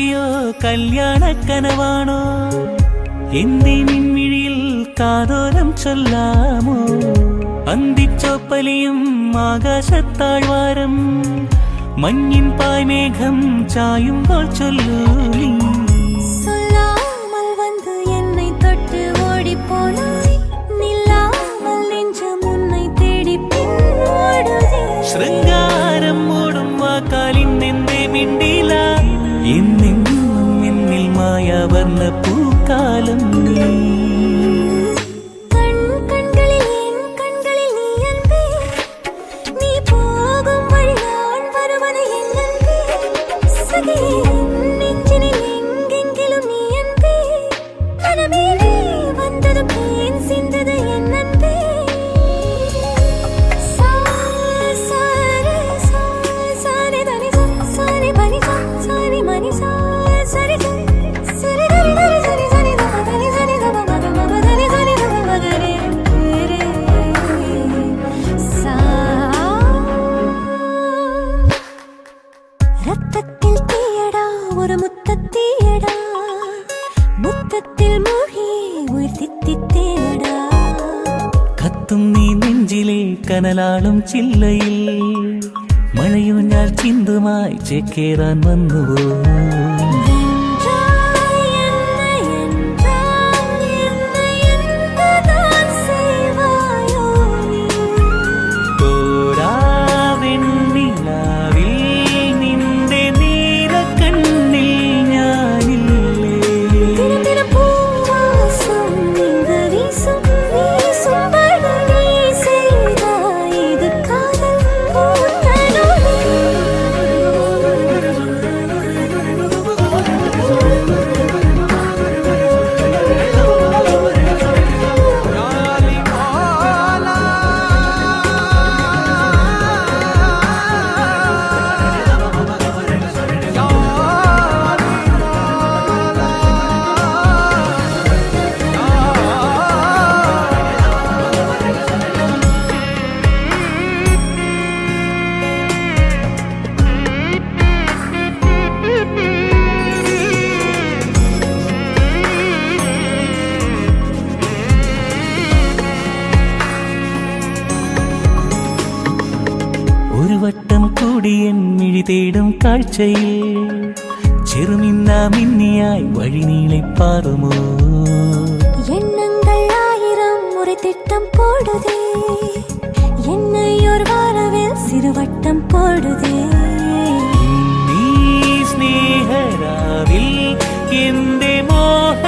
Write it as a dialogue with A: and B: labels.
A: കാഴ്ചയോ കല്യാണ കനവാണോ എന്തേ നിൻമിഴിയിൽ കാതോരം ചൊല്ലാമോ അന്തിച്ചോപ്പലിയും ആകാശത്താഴ്വാരം മഞ്ഞിൻ പായ്മേഘം ചായുമ്പോൾ ചൊല്ലൂ
B: சொல்லாமல் வந்து என்னை தொட்டு ஓடி போனாய் நில்லாமல் நெஞ்சம் உன்னை தேடி பின் ஓடுதே
A: ശൃംഗാരം മൂടും വാക്കാലിൻ എന്തേ മിണ്ടില എന്നെന്നും എന്നിൽ മായാവർണ്ണ പൂക്കാലം നീ
B: ரத்தத்தில் தீயடா ஒரு முத்தத்தீயடா முத்தத்தில் மூழ்கி உயிர் தித்தித்தேனடா
A: കത്തും നീ നെഞ്ചിലെ കനലാളും ചില്ലയിൽ മഴയൂഞ്ഞാൽ ചിന്തുമായി ചേക്കേറാൻ വന്നുവോ ഒരു വട്ടം കൂടി എൻ മിഴി തേടും കാഴ്ചയിൽ ചെറുമിന്നാ മിന്നിയായി വഴിനീളെ പാറുമോ
B: எண்ணங்கள் ஆயிரம் ஒரு திட்டம் போடுதே என்னை ஒரு வாரவில் சிறுவட்டம் போடுதே
A: നീ സ്നേഹരാവിൽ എന്റെ മോഹ